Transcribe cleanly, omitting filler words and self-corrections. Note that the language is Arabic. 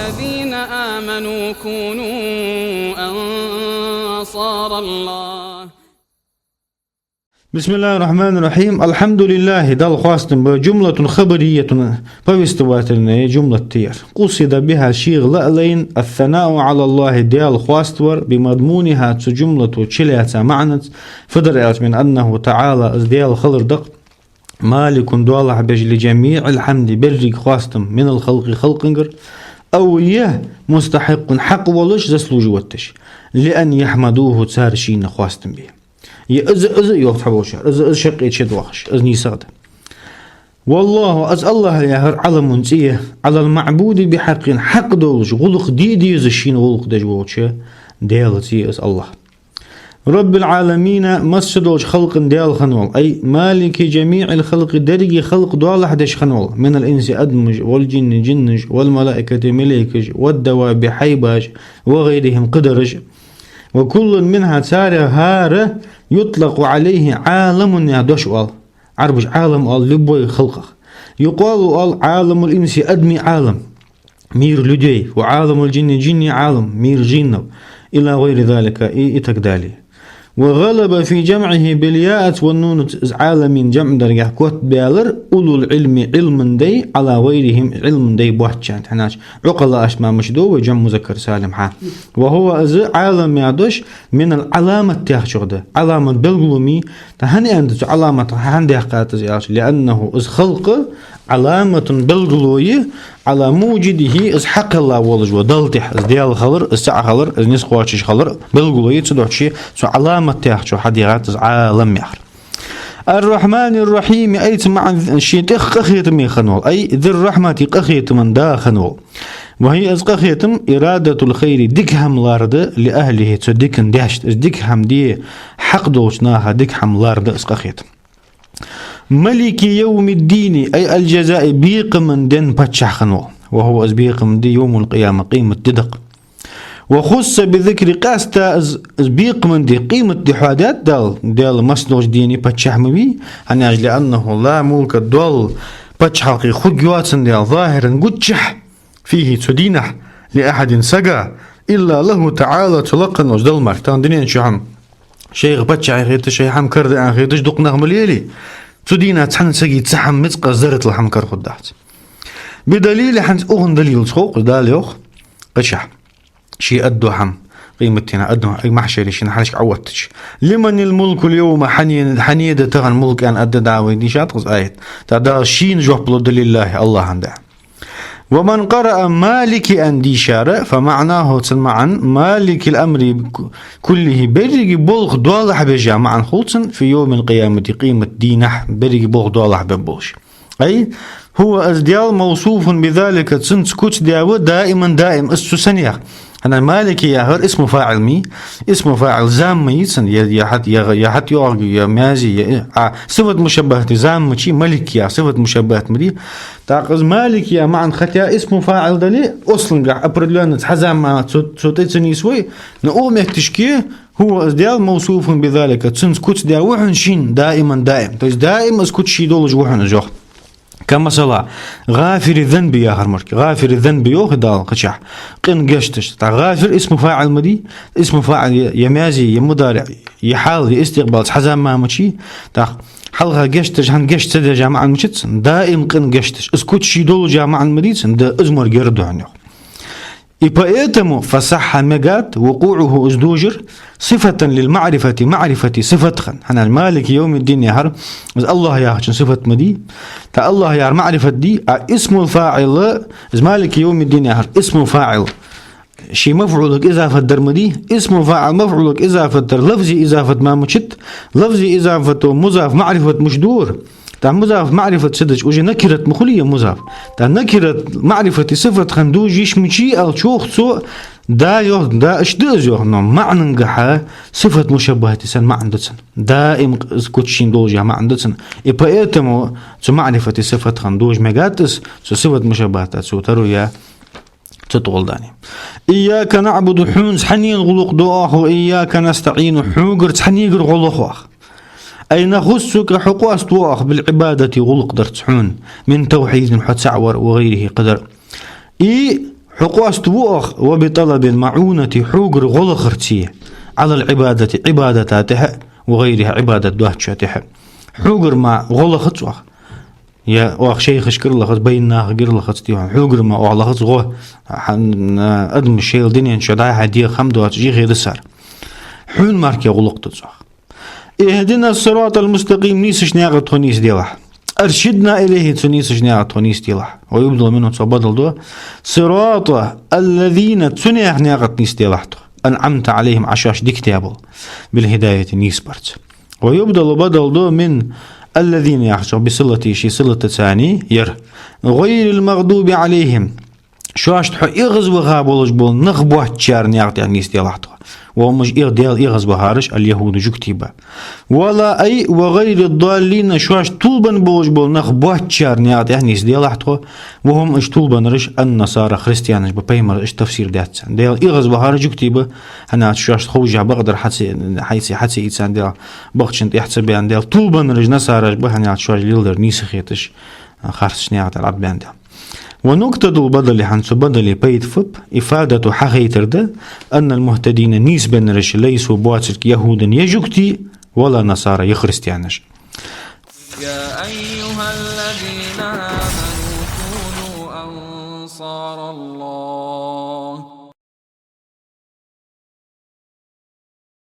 الذين آمنوا كونوا أنصار الله. بسم الله الرحمن الرحيم. الحمد لله دال خواستن بجملة خبرية بوستواتنا جملة تير قصد بها شيغ لألين الثناء على الله ديال خواستور بمضمونها جملة تشلياتا معنت فدرعت من أنه تعالى ديال خلر دق مالك دوالح بج لجميع الحمد برق خواستم من الخلق خلقنجر أو يه مستحق حق ولش زسلوج وتش لأن يحمدوه تارشين خواستم به إذا يوتحبوش إذا شقيت شد وخش إذا نيساد والله أز الله يهر على منسية على المعبود بحق حق دولش غلق دي زشين غلق دجوتش ديالتي أز الله رب العالمين مسدوش خلق ديال خنول أي مالك جميع الخلق درجي خلق دول حدش خنول من الإنس أدمج والجن جنج والملائكة ملائكج والدواب حيباج وغيرهم قدرج وكل منها تارة هارة يطلق عليه عالم يدوشوال عربج عالم لبوي خلقه يقال عالم الإنس أدمي عالم مير لدي وعالم الجن جني عالم مير جنو إلى غير ذلك إتكدالي وغلب في جمعه بالياء والنون عالم جمع درجة كوت بيالر أولو العلم علم دي على غيرهم علم دي بوحتشان حناش عقل أشما مشدو وجمع مذكر سالم حا وهو عالم يعدش من العلامة تيخشغده علامة بالغلومي تهني عندك علامة عندي حقات لأنه إز خلق علامة بالغلوية على موجده إز حق الله والج ودلتح إز ديال خلر إز ساعة خلر إز نسخ واتش خلر بالغلوية تدوح شيء سو علامة تيخشو حديغات إز عالم يحر الرحمن الرحيم أيت مع الشيء تخخيت من خنول أي ذي الرحمة قخيت من دا خنول وهي إز قخيتم إرادة الخير دكهم لارد لأهله تدكن دهشت إز دكهم دي حق دوشناها دكهم لارد إز قخيتم ملك يوم الدين أي الجزاء بيق من دين باتشح خنول وهو إز بيق من دي يوم القيامة قيمة تدق وخص بذكر قاستا إز بيق من دي قيمة دي حادات دال مسنوش ديني باتشح مبي عن أجل أنه لا ملك الدول باتشح حقي خجواتن ديال ظاهرا قدشح فيه تدينح لأحد سقا إلا له تعالى تلقن وجدال مرتان دينين شحم شيخ باتشح خيط شيحم كرد عن خيطش دق نغم ليلي تدينا تحن سقي تحم متقى زرت الحمكر خدات بدليل حنت أغن دليل تخوق داليوخ قشح شي أدو حم قيمتنا أدو أي محشري شي نحرش عوتش لمن الملك اليوم حنيدة تغن ملك أن أدى دعوة دي شاتقز آيت تعدى شين جوحبلو دليل الله عنده ومن قرأ مالك أن دي شارع فمعناه تسمعا مالك الأمر كله برق بلغ دولح بجامعا خلصا في يوم القيامة قيمة دينح برق بلغ دولح ببوش أي هو أزديال موصوف بذلك تسنت كوت داوة دائم السسنية أنا مالك يا اسم فاعل مي اسم فاعل زام ميتسن يا حت يا مازي صفة مشبهة زام مشي ملك يا صفة مشبهة مدي تاقز مالك يا معن ختيا اسم فاعل دلي أصلا قاع أبردلان حزام ما تسوتيتني سوي نقوم يكتشكيه هو أزديال موصوف بذلك تسنت كوت داوة شين دائم دائم اسكت شي دول جوحن جوخ كما صلاة غافر الذنب يا هرمرك غافر الذنب يوخ دال قشح قن قشتش تاع غافر اسم فاعل مدي اسم فاعل يمازي يمضارع يحال لاستقبال حزام ما مشي تاع حلقة قشتش هن قشت سد جامعة المشتس دائم قن قشتش اسكت شي دول جامعة المديس ده ازمر قردو عنه إبايتمو فصح مقات وقوعه ازدوجر صفة للمعرفة معرفة صفة خن هنا المالك يوم الدين يهر الله يهرش صفة مدي تا الله يهر معرفة دي اسم الفاعل مالك يوم الدين يهر اسم فاعل شي مفعولك إضافة درمدي اسم فاعل مفعولك إضافة در لفظي إضافة ما مشت لفظي إضافة مضاف معرفة مشدور تا مضاف معرفة سدج وجه نكرة مخلية مضاف تا نكرة معرفة صفة خندوج يشمشي الشوخ سو دا يوه دا اشدز يوه نوم معنى نجحة صفة مشبهة سن ما عندتسن دائم كوتشين دوجها ما عندتسن إبايتمو سو معرفة صفة خندوج مجاتس سو صفة مشبهة سو ترويا تطول داني إياك نعبد حونز حنين غلق دعاه وإياك نستعين حوقر حنيقر غلق أي نخصك حقوق أستواخ بالعبادة غلق درتحون من توحيد حد سعور وغيره قدر حقوست وأخ وبطلب المعونة حقر غلخرتي على العبادة عبادتها وغيرها عبادة دواتشاتها حقر مع غلخت وأخ يا واخ شيخ شكر لخت بيننا غير لخت تيوان حقر ما وعلخت غو أدم الشيء الدنيا إن شاء هديه خمدوات جي غير السر حون ماركي غلقت صح اهدنا الصراط المستقيم نيسش ناغت تونيس ديلح أرشدنا إليه تنيسش ناغت تونيس ديلح ويبدل منه تصبدل دو صراط الذين تنيغ ناغت نيس ديلحتو أنعمت عليهم عشاش دي كتابل بالهداية نيس برت ويبدل بدل دو من الذين يحشوا بصلة شي صلة ثاني ير غير المغضوب عليهم شواش تحو إغز وغابولش بول نغبوه تشار نيغت يعني استيلاحتو ومش إغديال إغز بهارش اليهود جكتيبا ولا أي وغير الضالين شواش طولبا بولش بول نغبوه تشار نيغت يعني استيلاحتو وهم إش طولبا رش النصارى خريستيانش ببيمر إش تفسير داتسان ديال إغز بهارش جكتيبا هنا شواش تخوجع بقدر حتى إتسان ديال بغتشنت إحتسابيان ديال طولبا رش نصارى بهنا شواش ليلدر نيسخيتش خارتش نيغت العبان ديال ونقطة البدل حنسو بدل بيت فب إفادة حقيتر ده أن المهتدين نسبة رش ليسوا بواتك يهودا يجوكتي ولا نصارى يخريستيانش يا أيها الذين آمنوا كونوا أنصار الله